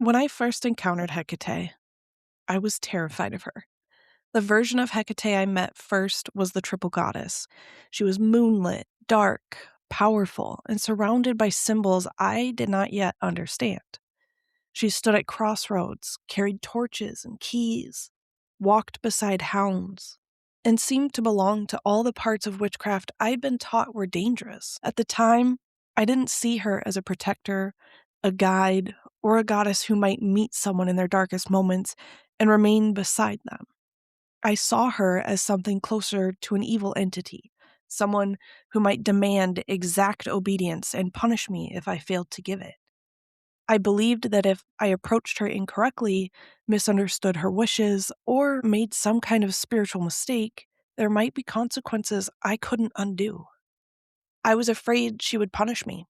When I first encountered Hekate, I was terrified of her. The version of Hekate I met first was the triple goddess. She was moonlit, dark, powerful, and surrounded by symbols I did not yet understand. She stood at crossroads, carried torches and keys, walked beside hounds, and seemed to belong to all the parts of witchcraft I'd been taught were dangerous. At the time, I didn't see her as a protector, a guide, or a goddess who might meet someone in their darkest moments and remain beside them. I saw her as something closer to an evil entity, someone who might demand exact obedience and punish me if I failed to give it. I believed that if I approached her incorrectly, misunderstood her wishes, or made some kind of spiritual mistake, there might be consequences I couldn't undo. I was afraid she would punish me.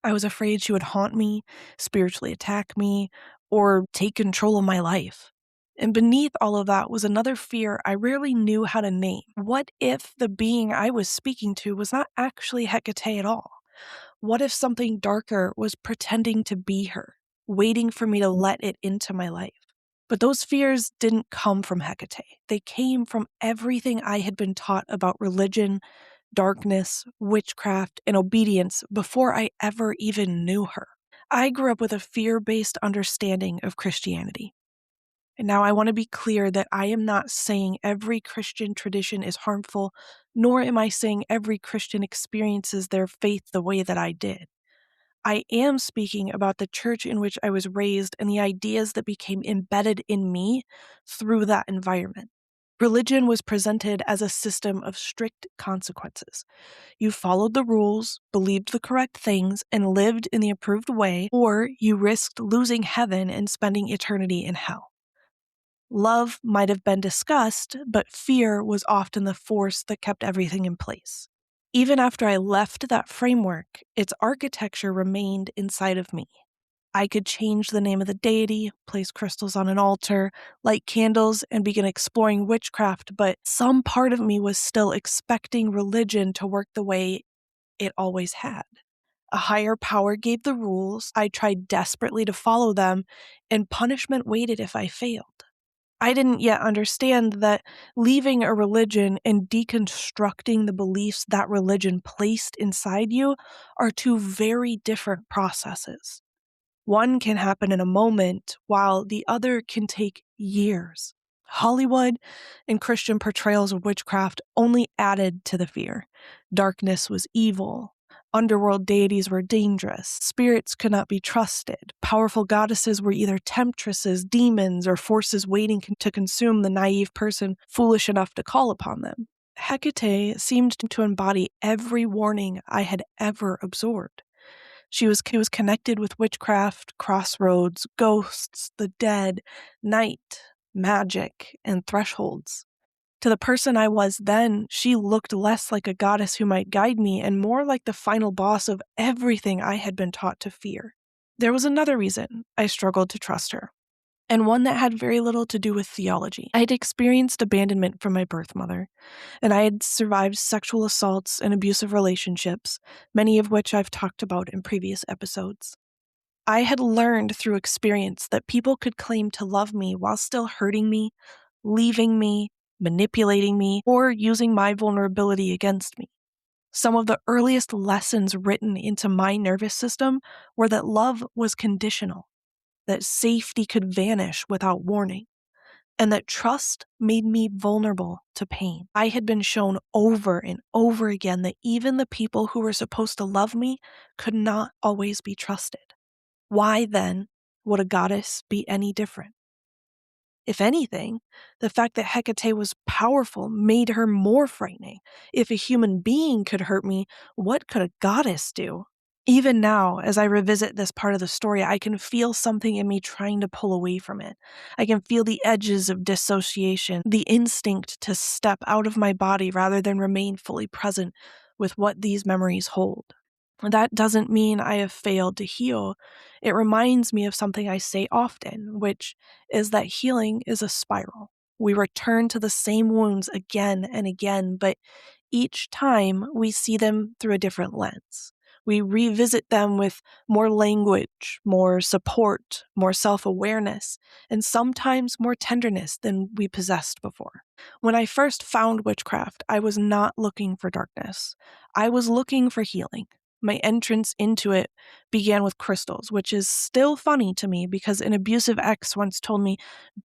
I was afraid she would haunt me, spiritually attack me, or take control of my life. And beneath all of that was another fear I rarely knew how to name. What if the being I was speaking to was not actually Hekate at all? What if something darker was pretending to be her, waiting for me to let it into my life? But those fears didn't come from Hekate. They came from everything I had been taught about religion, darkness, witchcraft, and obedience before I ever even knew her. I grew up with a fear-based understanding of Christianity. And now I want to be clear that I am not saying every Christian tradition is harmful, nor am I saying every Christian experiences their faith the way that I did. I am speaking about the church in which I was raised and the ideas that became embedded in me through that environment. Religion was presented as a system of strict consequences. You followed the rules, believed the correct things, and lived in the approved way, or you risked losing heaven and spending eternity in hell. Love might have been discussed, but fear was often the force that kept everything in place. Even after I left that framework, its architecture remained inside of me. I could change the name of the deity, place crystals on an altar, light candles, and begin exploring witchcraft, but some part of me was still expecting religion to work the way it always had. A higher power gave the rules, I tried desperately to follow them, and punishment waited if I failed. I didn't yet understand that leaving a religion and deconstructing the beliefs that religion placed inside you are two very different processes. One can happen in a moment, while the other can take years. Hollywood and Christian portrayals of witchcraft only added to the fear. Darkness was evil. Underworld deities were dangerous. Spirits could not be trusted. Powerful goddesses were either temptresses, demons, or forces waiting to consume the naive person foolish enough to call upon them. Hekate seemed to embody every warning I had ever absorbed. She was connected with witchcraft, crossroads, ghosts, the dead, night, magic, and thresholds. To the person I was then, she looked less like a goddess who might guide me and more like the final boss of everything I had been taught to fear. There was another reason I struggled to trust her, and one that had very little to do with theology. I had experienced abandonment from my birth mother, and I had survived sexual assaults and abusive relationships, many of which I've talked about in previous episodes. I had learned through experience that people could claim to love me while still hurting me, leaving me, manipulating me, or using my vulnerability against me. Some of the earliest lessons written into my nervous system were that love was conditional, that safety could vanish without warning, and that trust made me vulnerable to pain. I had been shown over and over again that even the people who were supposed to love me could not always be trusted. Why, then, would a goddess be any different? If anything, the fact that Hekate was powerful made her more frightening. If a human being could hurt me, what could a goddess do? Even now, as I revisit this part of the story, I can feel something in me trying to pull away from it. I can feel the edges of dissociation, the instinct to step out of my body rather than remain fully present with what these memories hold. That doesn't mean I have failed to heal. It reminds me of something I say often, which is that healing is a spiral. We return to the same wounds again and again, but each time we see them through a different lens. We revisit them with more language, more support, more self-awareness, and sometimes more tenderness than we possessed before. When I first found witchcraft, I was not looking for darkness. I was looking for healing. My entrance into it began with crystals, which is still funny to me because an abusive ex once told me,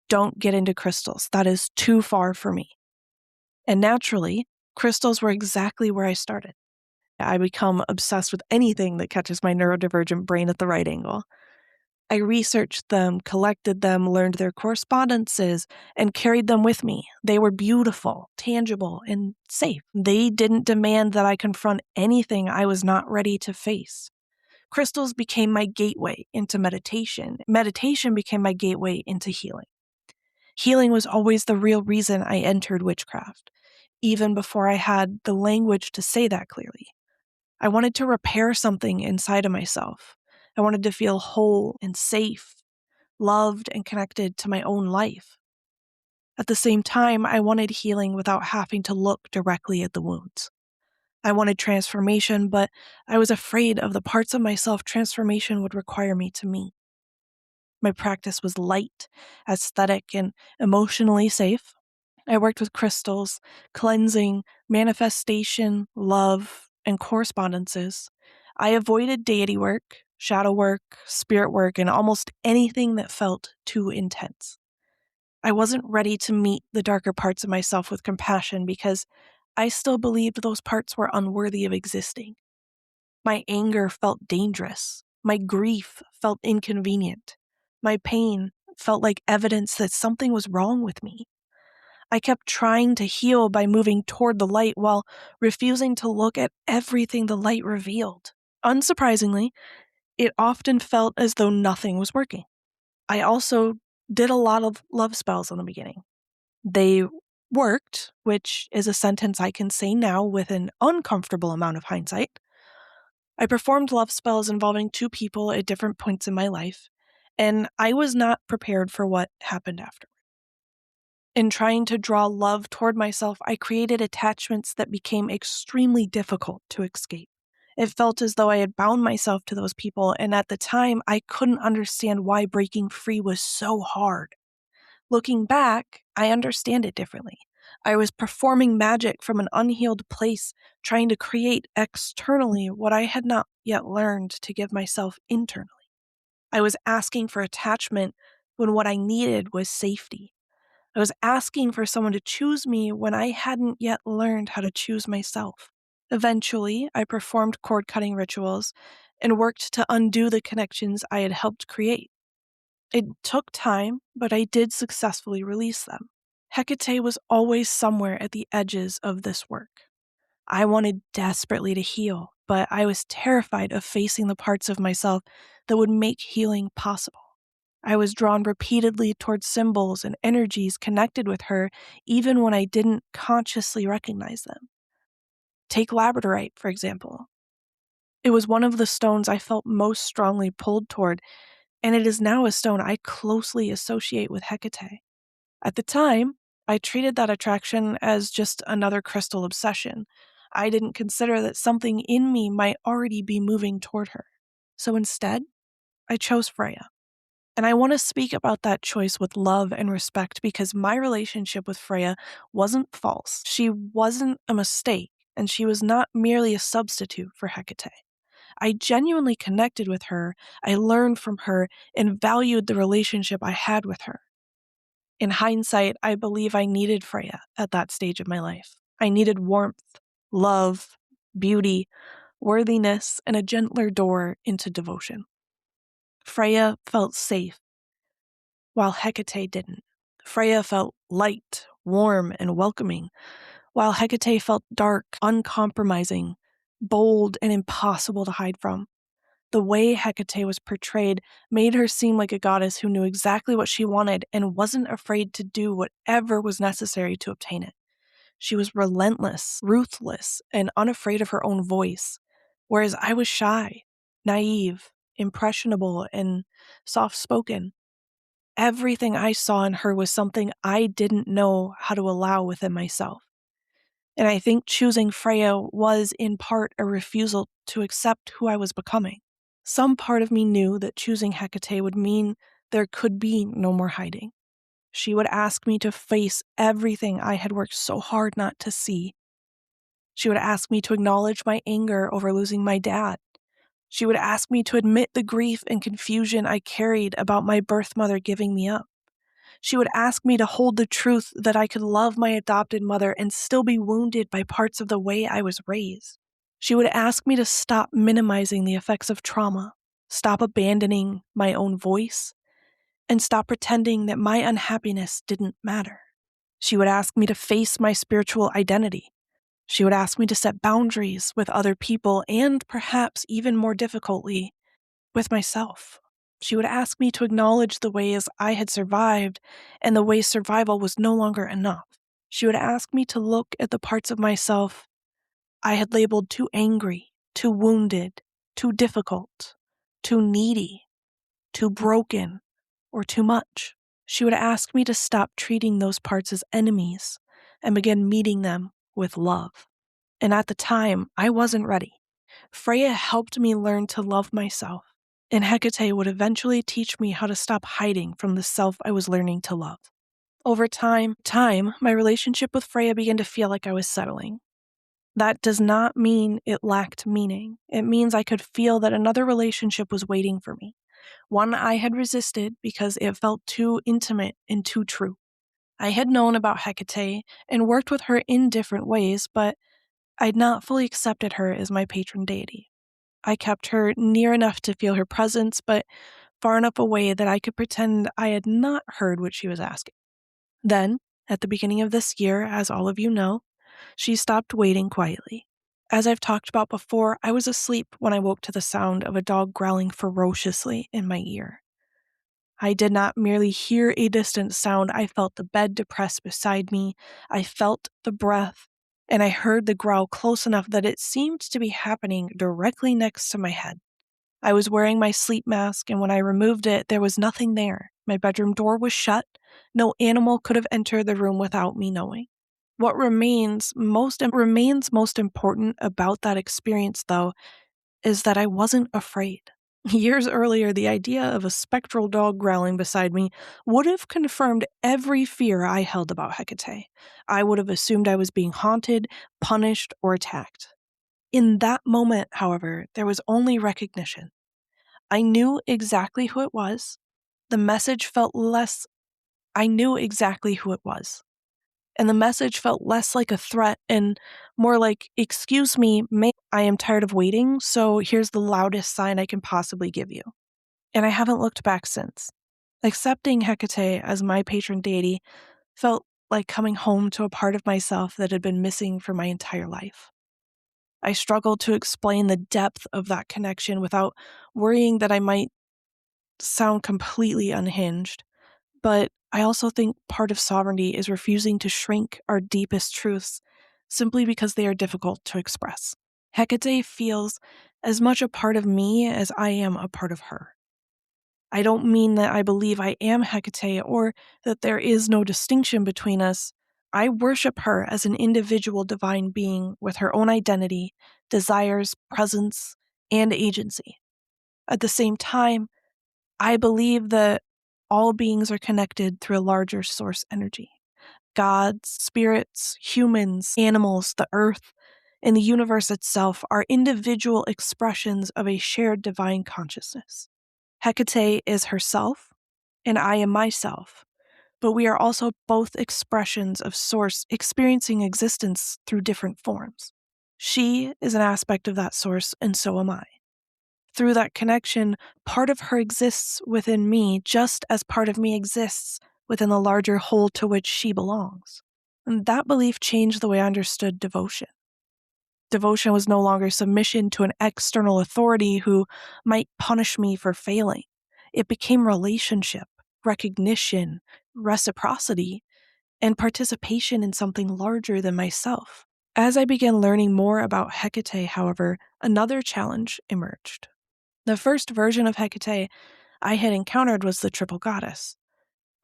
"Don't get into crystals. That is too far for me." And naturally, crystals were exactly where I started. I become obsessed with anything that catches my neurodivergent brain at the right angle. I researched them, collected them, learned their correspondences, and carried them with me. They were beautiful, tangible, and safe. They didn't demand that I confront anything I was not ready to face. Crystals became my gateway into meditation. Meditation became my gateway into healing. Healing was always the real reason I entered witchcraft, even before I had the language to say that clearly. I wanted to repair something inside of myself. I wanted to feel whole and safe, loved and connected to my own life. At the same time, I wanted healing without having to look directly at the wounds. I wanted transformation, but I was afraid of the parts of myself transformation would require me to meet. My practice was light, aesthetic, and emotionally safe. I worked with crystals, cleansing, manifestation, love, and correspondences. I avoided deity work, shadow work, spirit work, and almost anything that felt too intense. I wasn't ready to meet the darker parts of myself with compassion because I still believed those parts were unworthy of existing. My anger felt dangerous. My grief felt inconvenient. My pain felt like evidence that something was wrong with me. I kept trying to heal by moving toward the light while refusing to look at everything the light revealed. Unsurprisingly, it often felt as though nothing was working. I also did a lot of love spells in the beginning. They worked, which is a sentence I can say now with an uncomfortable amount of hindsight. I performed love spells involving two people at different points in my life, and I was not prepared for what happened after. In trying to draw love toward myself, I created attachments that became extremely difficult to escape. It felt as though I had bound myself to those people, and at the time, I couldn't understand why breaking free was so hard. Looking back, I understand it differently. I was performing magic from an unhealed place, trying to create externally what I had not yet learned to give myself internally. I was asking for attachment when what I needed was safety. I was asking for someone to choose me when I hadn't yet learned how to choose myself. Eventually, I performed cord-cutting rituals and worked to undo the connections I had helped create. It took time, but I did successfully release them. Hekate was always somewhere at the edges of this work. I wanted desperately to heal, but I was terrified of facing the parts of myself that would make healing possible. I was drawn repeatedly towards symbols and energies connected with her, even when I didn't consciously recognize them. Take labradorite, for example. It was one of the stones I felt most strongly pulled toward, and it is now a stone I closely associate with Hekate. At the time, I treated that attraction as just another crystal obsession. I didn't consider that something in me might already be moving toward her. So instead, I chose Freya. And I want to speak about that choice with love and respect because my relationship with Freya wasn't false. She wasn't a mistake, and she was not merely a substitute for Hekate. I genuinely connected with her, I learned from her, and valued the relationship I had with her. In hindsight, I believe I needed Freya at that stage of my life. I needed warmth, love, beauty, worthiness, and a gentler door into devotion. Freya felt safe, while Hekate didn't. Freya felt light, warm, and welcoming, while Hekate felt dark, uncompromising, bold, and impossible to hide from. The way Hekate was portrayed made her seem like a goddess who knew exactly what she wanted and wasn't afraid to do whatever was necessary to obtain it. She was relentless, ruthless, and unafraid of her own voice, whereas I was shy, naive, impressionable, and soft-spoken. Everything I saw in her was something I didn't know how to allow within myself. And I think choosing Freya was in part a refusal to accept who I was becoming. Some part of me knew that choosing Hekate would mean there could be no more hiding. She would ask me to face everything I had worked so hard not to see. She would ask me to acknowledge my anger over losing my dad. She would ask me to admit the grief and confusion I carried about my birth mother giving me up. She would ask me to hold the truth that I could love my adopted mother and still be wounded by parts of the way I was raised. She would ask me to stop minimizing the effects of trauma, stop abandoning my own voice, and stop pretending that my unhappiness didn't matter. She would ask me to face my spiritual identity. She would ask me to set boundaries with other people and, perhaps even more difficultly, with myself. She would ask me to acknowledge the ways I had survived and the ways survival was no longer enough. She would ask me to look at the parts of myself I had labeled too angry, too wounded, too difficult, too needy, too broken, or too much. She would ask me to stop treating those parts as enemies and begin meeting them with love. And at the time, I wasn't ready. Freya helped me learn to love myself, and Hekate would eventually teach me how to stop hiding from the self I was learning to love. Over time, my relationship with Freya began to feel like I was settling. That does not mean it lacked meaning. It means I could feel that another relationship was waiting for me. One I had resisted because it felt too intimate and too true. I had known about Hekate and worked with her in different ways, but I'd not fully accepted her as my patron deity. I kept her near enough to feel her presence, but far enough away that I could pretend I had not heard what she was asking. Then, at the beginning of this year, as all of you know, she stopped waiting quietly. As I've talked about before, I was asleep when I woke to the sound of a dog growling ferociously in my ear. I did not merely hear a distant sound, I felt the bed depressed beside me, I felt the breath, and I heard the growl close enough that it seemed to be happening directly next to my head. I was wearing my sleep mask, and when I removed it, there was nothing there. My bedroom door was shut. No animal could have entered the room without me knowing. What remains most important about that experience, though, is that I wasn't afraid. Years earlier, the idea of a spectral dog growling beside me would have confirmed every fear I held about Hekate. I would have assumed I was being haunted, punished, or attacked. In that moment, however, there was only recognition. I knew exactly who it was. The message felt less. I knew exactly who it was. And the message felt less like a threat and more like, "Excuse me, I am tired of waiting, so here's the loudest sign I can possibly give you." And I haven't looked back since. Accepting Hekate as my patron deity felt like coming home to a part of myself that had been missing for my entire life. I struggled to explain the depth of that connection without worrying that I might sound completely unhinged. But I also think part of sovereignty is refusing to shrink our deepest truths simply because they are difficult to express. Hekate feels as much a part of me as I am a part of her. I don't mean that I believe I am Hekate or that there is no distinction between us. I worship her as an individual divine being with her own identity, desires, presence, and agency. At the same time, I believe that all beings are connected through a larger source energy. Gods, spirits, humans, animals, the earth, and the universe itself are individual expressions of a shared divine consciousness. Hekate is herself, and I am myself, but we are also both expressions of source experiencing existence through different forms. She is an aspect of that source, and so am I. Through that connection, part of her exists within me just as part of me exists within the larger whole to which she belongs. And that belief changed the way I understood devotion. Devotion was no longer submission to an external authority who might punish me for failing. It became relationship, recognition, reciprocity, and participation in something larger than myself. As I began learning more about Hekate, however, another challenge emerged. The first version of Hekate I had encountered was the triple goddess.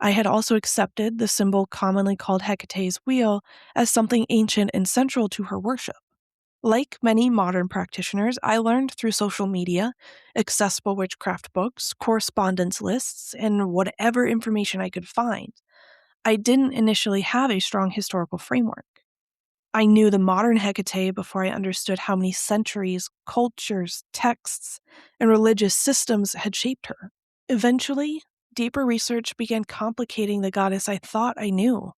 I had also accepted the symbol commonly called Hecate's wheel as something ancient and central to her worship. Like many modern practitioners, I learned through social media, accessible witchcraft books, correspondence lists, and whatever information I could find. I didn't initially have a strong historical framework. I knew the modern Hekate before I understood how many centuries, cultures, texts, and religious systems had shaped her. Eventually, deeper research began complicating the goddess I thought I knew.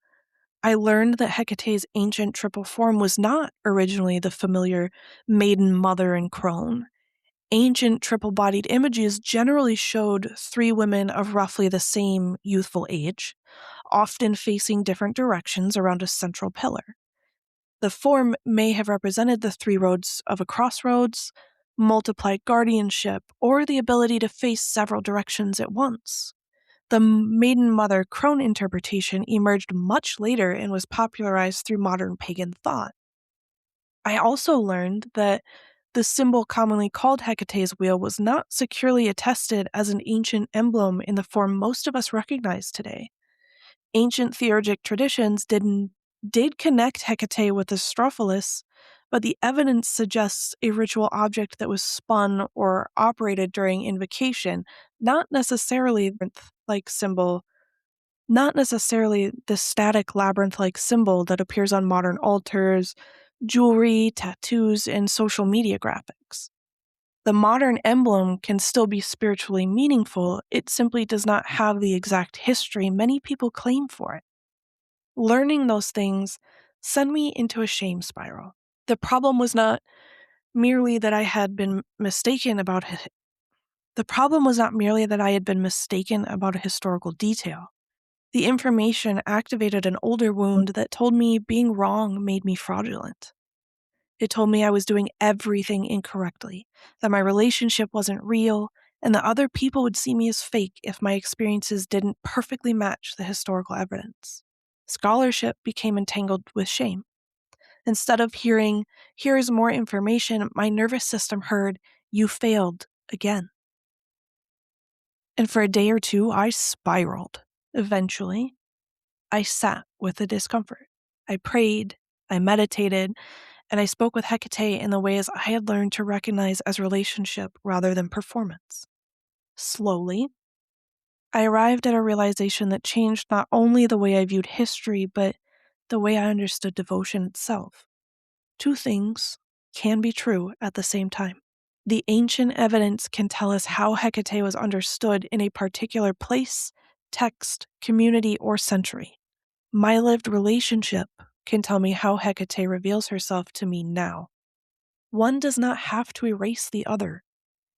I learned that Hecate's ancient triple form was not originally the familiar maiden, mother, and crone. Ancient triple-bodied images generally showed three women of roughly the same youthful age, often facing different directions around a central pillar. The form may have represented the three roads of a crossroads, multiplied guardianship, or the ability to face several directions at once. The maiden mother crone interpretation emerged much later and was popularized through modern pagan thought. I also learned that the symbol commonly called Hecate's wheel was not securely attested as an ancient emblem in the form most of us recognize today. Ancient theurgic traditions did connect Hekate with the Strophilos, but the evidence suggests a ritual object that was spun or operated during invocation, not necessarily like symbol, not necessarily the static labyrinth-like symbol that appears on modern altars, jewelry, tattoos, and social media graphics. The modern emblem can still be spiritually meaningful, it simply does not have the exact history many people claim for it. Learning those things sent me into a shame spiral. The problem was not merely that I had been mistaken about the problem was not merely that I had been mistaken about a historical detail. The information activated an older wound that told me being wrong made me fraudulent. It told me I was doing everything incorrectly, that my relationship wasn't real, and that other people would see me as fake if my experiences didn't perfectly match the historical evidence. Scholarship became entangled with shame. Instead of hearing, "Here is more information," my nervous system heard, "You failed again." And for a day or two, I spiraled. Eventually, I sat with the discomfort. I prayed, I meditated, and I spoke with Hekate in the ways I had learned to recognize as relationship rather than performance. Slowly, I arrived at a realization that changed not only the way I viewed history, but the way I understood devotion itself. Two things can be true at the same time. The ancient evidence can tell us how Hekate was understood in a particular place, text, community, or century. My lived relationship can tell me how Hekate reveals herself to me now. One does not have to erase the other.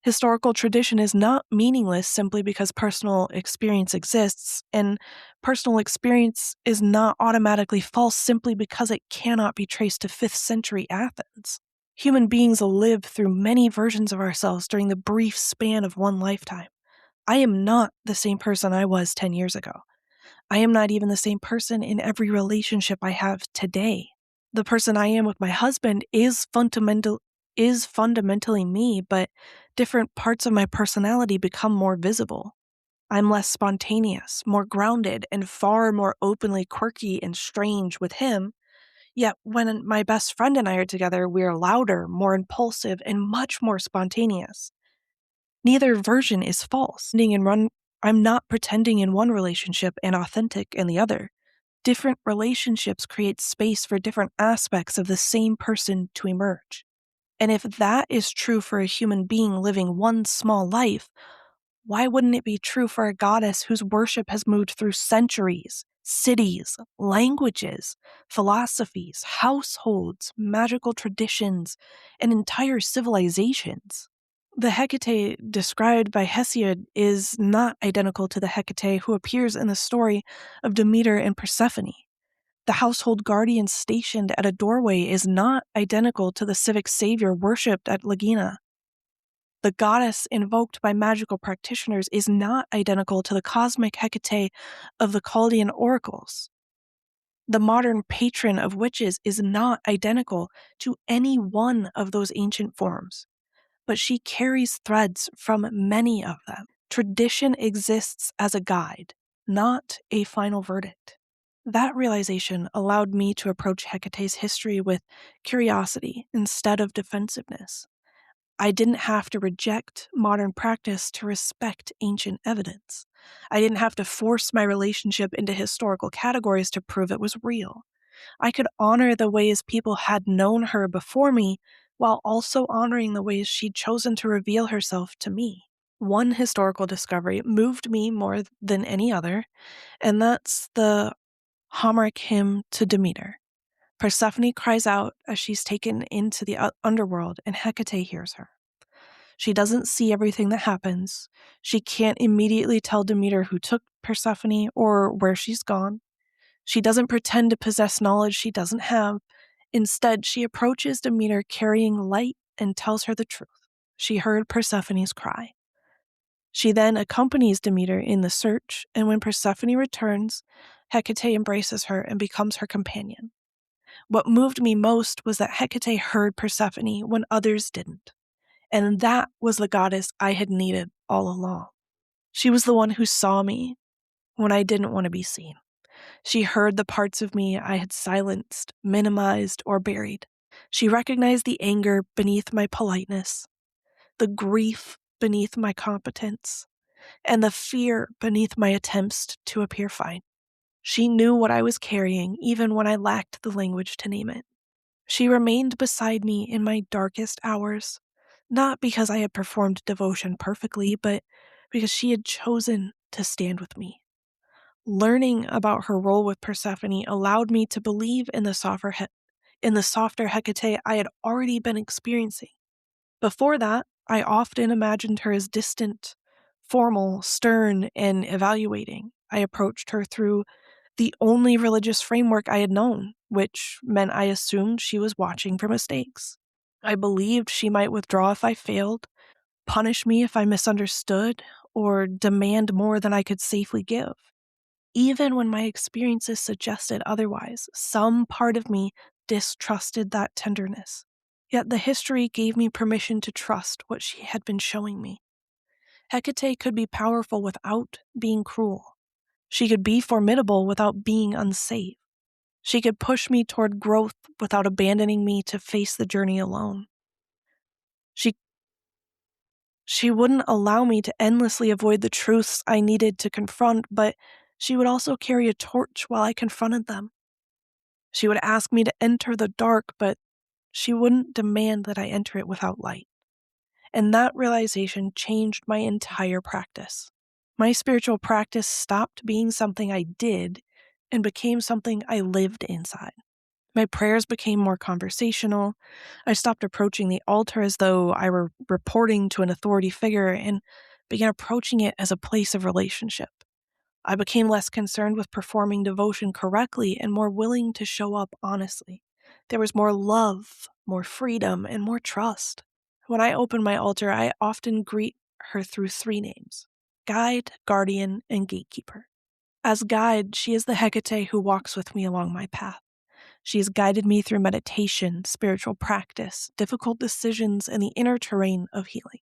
Historical tradition is not meaningless simply because personal experience exists, and personal experience is not automatically false simply because it cannot be traced to 5th century Athens. Human beings live through many versions of ourselves during the brief span of one lifetime. I am not the same person I was 10 years ago. I am not even the same person in every relationship I have today. The person I am with my husband is fundamentally me, but different parts of my personality become more visible. I'm less spontaneous, more grounded, and far more openly quirky and strange with him. Yet when my best friend and I are together, we're louder, more impulsive, and much more spontaneous. Neither version is false. I'm not pretending in one relationship and authentic in the other. Different relationships create space for different aspects of the same person to emerge. And if that is true for a human being living one small life, why wouldn't it be true for a goddess whose worship has moved through centuries, cities, languages, philosophies, households, magical traditions, and entire civilizations? The Hekate described by Hesiod is not identical to the Hekate who appears in the story of Demeter and Persephone. The household guardian stationed at a doorway is not identical to the civic savior worshipped at Lagina. The goddess invoked by magical practitioners is not identical to the cosmic Hekate of the Chaldean oracles. The modern patron of witches is not identical to any one of those ancient forms, but she carries threads from many of them. Tradition exists as a guide. not a final verdict. That realization allowed me to approach Hecate's history with curiosity instead of defensiveness. I didn't have to reject modern practice to respect ancient evidence. I didn't have to force my relationship into historical categories to prove it was real. I could honor the ways people had known her before me while also honoring the ways she'd chosen to reveal herself to me. One historical discovery moved me more than any other, and that's the Homeric hymn to Demeter. Persephone cries out as she's taken into the underworld, and Hecate hears her. She doesn't see everything that happens. She can't immediately tell Demeter who took Persephone or where she's gone. She doesn't pretend to possess knowledge she doesn't have. Instead, she approaches Demeter carrying light and tells her the truth. She heard Persephone's cry. She then accompanies Demeter in the search, and when Persephone returns, Hecate embraces her and becomes her companion. What moved me most was that Hecate heard Persephone when others didn't, and that was the goddess I had needed all along. She was the one who saw me when I didn't want to be seen. She heard the parts of me I had silenced, minimized, or buried. She recognized the anger beneath my politeness, the grief beneath my competence, and the fear beneath my attempts to appear fine. She knew what I was carrying even when I lacked the language to name it. She remained beside me in my darkest hours, not because I had performed devotion perfectly, but because she had chosen to stand with me. Learning about her role with Persephone allowed me to believe in the softer Hecate I had already been experiencing. Before that, I often imagined her as distant, formal, stern, and evaluating. I approached her through the only religious framework I had known, which meant I assumed she was watching for mistakes. I believed she might withdraw if I failed, punish me if I misunderstood, or demand more than I could safely give. Even when my experiences suggested otherwise, some part of me distrusted that tenderness. Yet the history gave me permission to trust what she had been showing me. Hecate could be powerful without being cruel. She could be formidable without being unsafe. She could push me toward growth without abandoning me to face the journey alone. She wouldn't allow me to endlessly avoid the truths I needed to confront, but she would also carry a torch while I confronted them. She would ask me to enter the dark, but she wouldn't demand that I enter it without light. And that realization changed my entire practice. My spiritual practice stopped being something I did and became something I lived inside. My prayers became more conversational. I stopped approaching the altar as though I were reporting to an authority figure and began approaching it as a place of relationship. I became less concerned with performing devotion correctly and more willing to show up honestly. There was more love, more freedom, and more trust. When I open my altar, I often greet her through 3 names: guide, guardian, and gatekeeper. As guide, she is the Hecate who walks with me along my path. She has guided me through meditation, spiritual practice, difficult decisions, and the inner terrain of healing.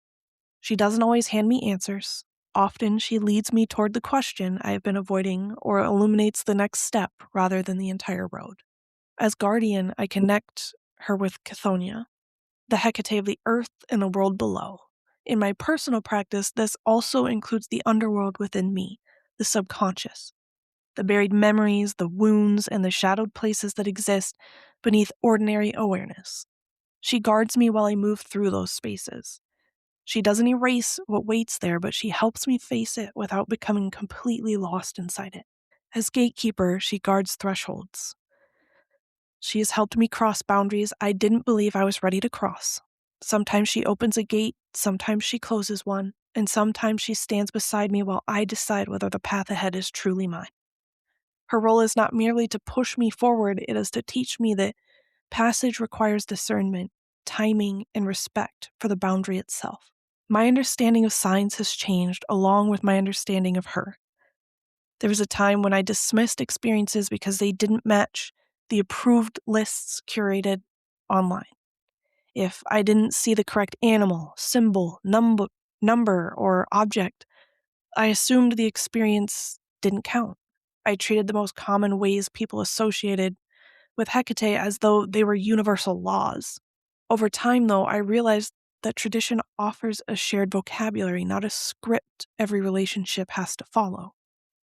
She doesn't always hand me answers. Often she leads me toward the question I have been avoiding or illuminates the next step rather than the entire road. As guardian, I connect her with Chthoniya, the Hecate of the earth and the world below. In my personal practice, this also includes the underworld within me, the subconscious, the buried memories, the wounds, and the shadowed places that exist beneath ordinary awareness. She guards me while I move through those spaces. She doesn't erase what waits there, but she helps me face it without becoming completely lost inside it. As gatekeeper, she guards thresholds. She has helped me cross boundaries I didn't believe I was ready to cross. Sometimes she opens a gate, sometimes she closes one, and sometimes she stands beside me while I decide whether the path ahead is truly mine. Her role is not merely to push me forward, it is to teach me that passage requires discernment, timing, and respect for the boundary itself. My understanding of signs has changed along with my understanding of her. There was a time when I dismissed experiences because they didn't match the approved lists curated online. If I didn't see the correct animal, symbol, number, or object, I assumed the experience didn't count. I treated the most common ways people associated with Hekate as though they were universal laws. Over time, though, I realized that tradition offers a shared vocabulary, not a script every relationship has to follow.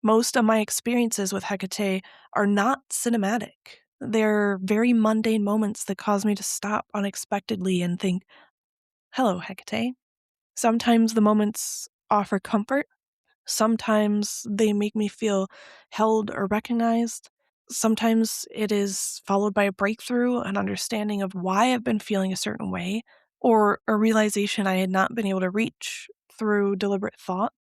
Most of my experiences with Hekate are not cinematic. They're very mundane moments that cause me to stop unexpectedly and think, hello, Hekate. Sometimes the moments offer comfort. Sometimes they make me feel held or recognized. Sometimes it is followed by a breakthrough, an understanding of why I've been feeling a certain way, or a realization I had not been able to reach through deliberate thought.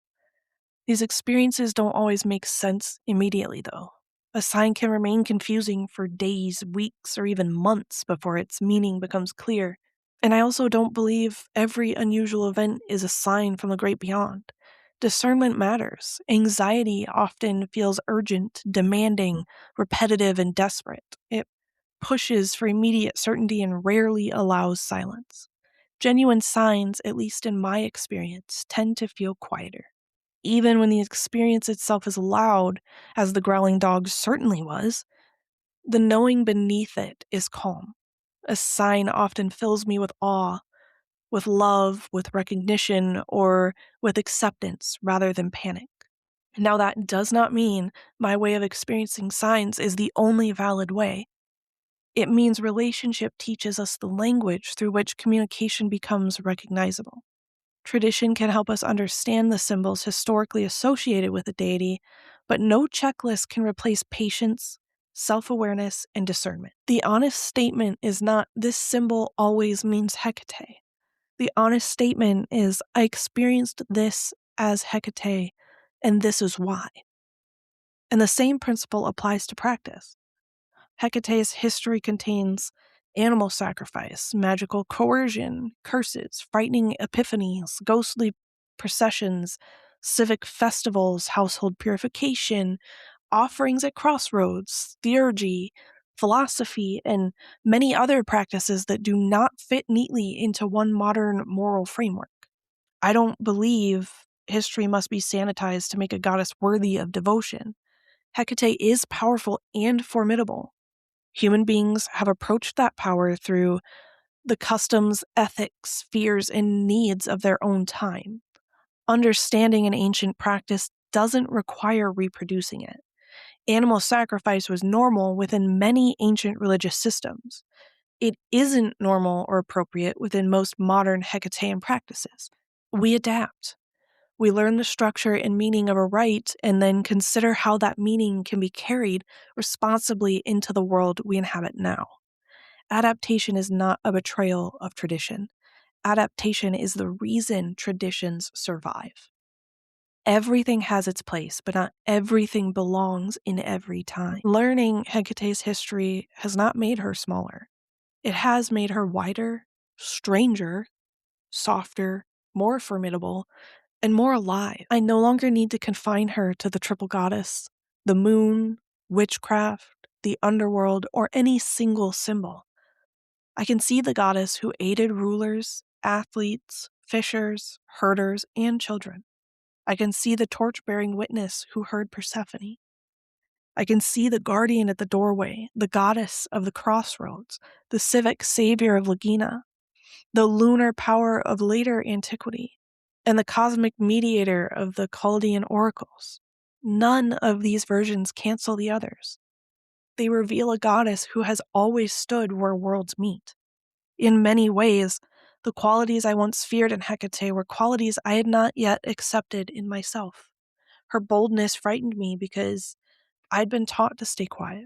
These experiences don't always make sense immediately, though. A sign can remain confusing for days, weeks, or even months before its meaning becomes clear. And I also don't believe every unusual event is a sign from the great beyond. Discernment matters. Anxiety often feels urgent, demanding, repetitive, and desperate. It pushes for immediate certainty and rarely allows silence. Genuine signs, at least in my experience, tend to feel quieter. Even when the experience itself is loud, as the growling dog certainly was, the knowing beneath it is calm. A sign often fills me with awe, with love, with recognition, or with acceptance rather than panic. Now, that does not mean my way of experiencing signs is the only valid way. It means relationship teaches us the language through which communication becomes recognizable. Tradition can help us understand the symbols historically associated with a deity, but no checklist can replace patience, self-awareness, and discernment. The honest statement is not, this symbol always means Hekate. The honest statement is, I experienced this as Hekate, and this is why. And the same principle applies to practice. Hecate's history contains animal sacrifice, magical coercion, curses, frightening epiphanies, ghostly processions, civic festivals, household purification, offerings at crossroads, theurgy, philosophy, and many other practices that do not fit neatly into one modern moral framework. I don't believe history must be sanitized to make a goddess worthy of devotion. Hekate is powerful and formidable. Human beings have approached that power through the customs, ethics, fears, and needs of their own time. Understanding an ancient practice doesn't require reproducing it. Animal sacrifice was normal within many ancient religious systems. It isn't normal or appropriate within most modern Hecatean practices. We adapt. We learn the structure and meaning of a rite and then consider how that meaning can be carried responsibly into the world we inhabit now. Adaptation is not a betrayal of tradition. Adaptation is the reason traditions survive. Everything has its place, but not everything belongs in every time. Learning Hecate's history has not made her smaller. It has made her wider, stranger, softer, more formidable, and more alive. I no longer need to confine her to the triple goddess, the moon, witchcraft, the underworld, or any single symbol. I can see the goddess who aided rulers, athletes, fishers, herders, and children. I can see the torch-bearing witness who heard Persephone. I can see the guardian at the doorway, the goddess of the crossroads, the civic savior of Lagina, the lunar power of later antiquity, and the cosmic mediator of the Chaldean oracles. None of these versions cancel the others. They reveal a goddess who has always stood where worlds meet. In many ways, the qualities I once feared in Hekate were qualities I had not yet accepted in myself. Her boldness frightened me because I'd been taught to stay quiet.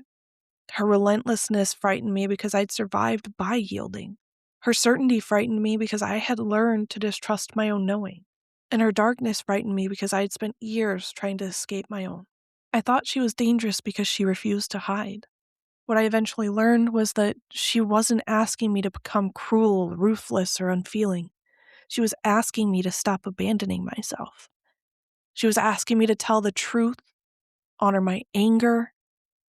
Her relentlessness frightened me because I'd survived by yielding. Her certainty frightened me because I had learned to distrust my own knowing. And her darkness frightened me because I had spent years trying to escape my own. I thought she was dangerous because she refused to hide. What I eventually learned was that she wasn't asking me to become cruel, ruthless, or unfeeling. She was asking me to stop abandoning myself. She was asking me to tell the truth, honor my anger,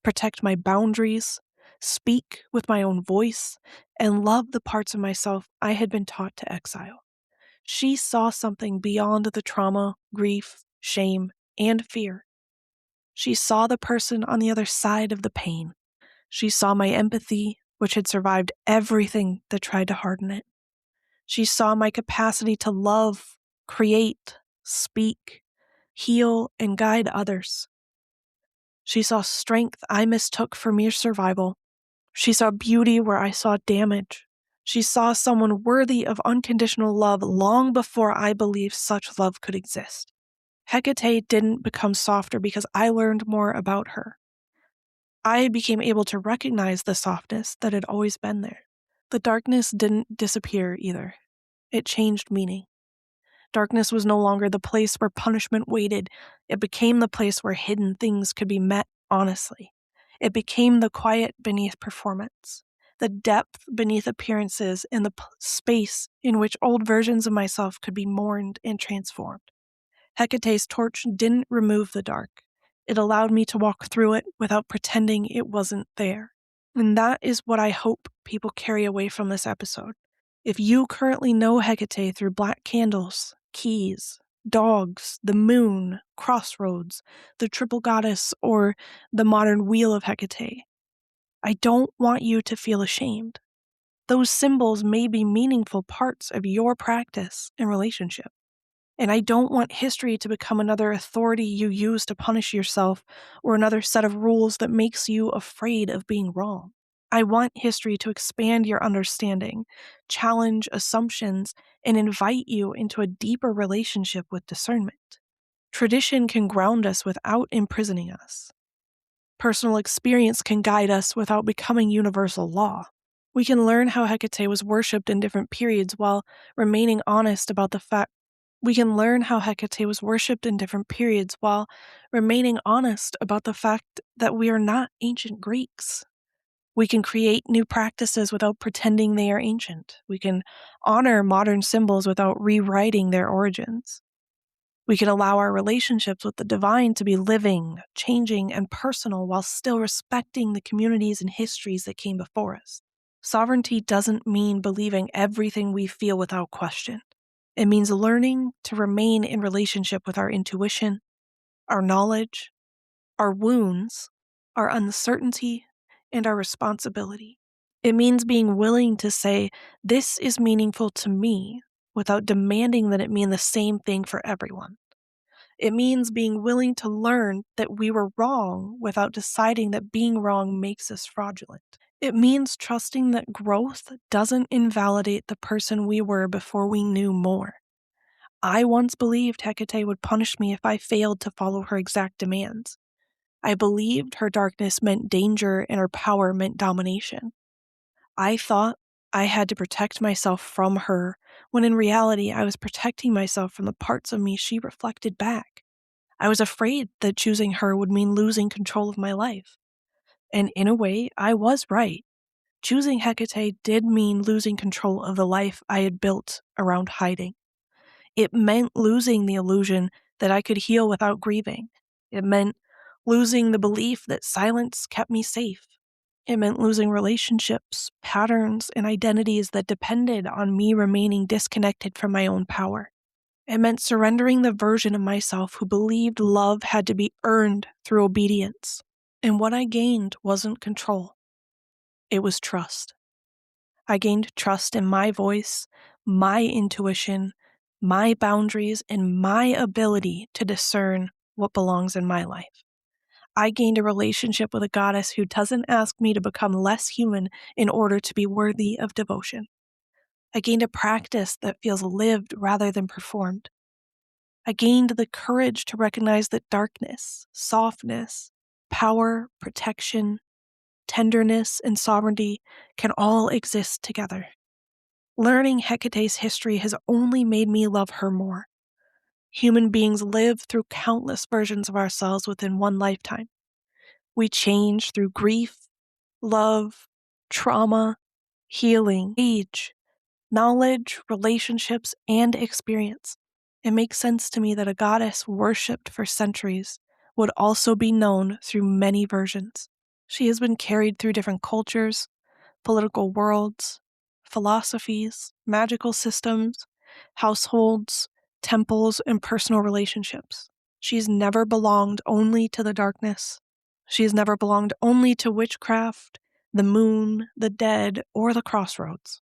protect my boundaries, speak with my own voice, and love the parts of myself I had been taught to exile. She saw something beyond the trauma, grief, shame, and fear. She saw the person on the other side of the pain. She saw my empathy, which had survived everything that tried to harden it. She saw my capacity to love, create, speak, heal, and guide others. She saw strength I mistook for mere survival. She saw beauty where I saw damage. She saw someone worthy of unconditional love long before I believed such love could exist. Hekate didn't become softer because I learned more about her. I became able to recognize the softness that had always been there. The darkness didn't disappear either. It changed meaning. Darkness was no longer the place where punishment waited. It became the place where hidden things could be met honestly. It became the quiet beneath performance, the depth beneath appearances, and the space in which old versions of myself could be mourned and transformed. Hecate's torch didn't remove the dark. It allowed me to walk through it without pretending it wasn't there. And that is what I hope people carry away from this episode. If you currently know Hekate through black candles, keys, dogs, the moon, crossroads, the triple goddess, or the modern wheel of Hekate, I don't want you to feel ashamed. Those symbols may be meaningful parts of your practice and relationship. And I don't want history to become another authority you use to punish yourself or another set of rules that makes you afraid of being wrong. I want history to expand your understanding, challenge assumptions, and invite you into a deeper relationship with discernment. Tradition can ground us without imprisoning us. Personal experience can guide us without becoming universal law. We can learn how Hekate was worshipped in different periods while remaining honest about the fact that we are not ancient Greeks. We can create new practices without pretending they are ancient. We can honor modern symbols without rewriting their origins. We can allow our relationships with the divine to be living, changing, and personal while still respecting the communities and histories that came before us. Sovereignty doesn't mean believing everything we feel without question. It means learning to remain in relationship with our intuition, our knowledge, our wounds, our uncertainty, and our responsibility. It means being willing to say, this is meaningful to me, without demanding that it mean the same thing for everyone. It means being willing to learn that we were wrong without deciding that being wrong makes us fraudulent. It means trusting that growth doesn't invalidate the person we were before we knew more. I once believed Hekate would punish me if I failed to follow her exact demands. I believed her darkness meant danger and her power meant domination. I thought I had to protect myself from her, when in reality I was protecting myself from the parts of me she reflected back. I was afraid that choosing her would mean losing control of my life. And in a way, I was right. Choosing Hekate did mean losing control of the life I had built around hiding. It meant losing the illusion that I could heal without grieving. It meant losing the belief that silence kept me safe. It meant losing relationships, patterns, and identities that depended on me remaining disconnected from my own power. It meant surrendering the version of myself who believed love had to be earned through obedience. And what I gained wasn't control. It was trust. I gained trust in my voice, my intuition, my boundaries, and my ability to discern what belongs in my life. I gained a relationship with a goddess who doesn't ask me to become less human in order to be worthy of devotion. I gained a practice that feels lived rather than performed. I gained the courage to recognize that darkness, softness, power, protection, tenderness, and sovereignty can all exist together. Learning Hecate's history has only made me love her more. Human beings live through countless versions of ourselves within one lifetime. We change through grief, love, trauma, healing, age, knowledge, relationships, and experience. It makes sense to me that a goddess worshipped for centuries would also be known through many versions. She has been carried through different cultures, political worlds, philosophies, magical systems, households, temples, and personal relationships. She's never belonged only to the darkness. She's never belonged only to witchcraft, the moon, the dead, or the crossroads.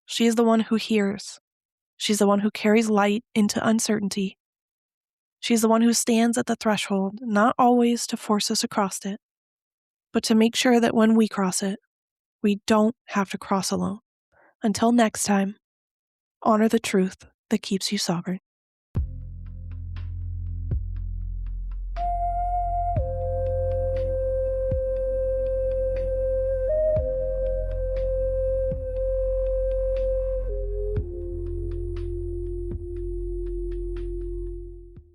She is the one who hears. She's the one who carries light into uncertainty. She's the one who stands at the threshold, not always to force us across it, but to make sure that when we cross it, we don't have to cross alone. Until next time, honor the truth that keeps you sovereign.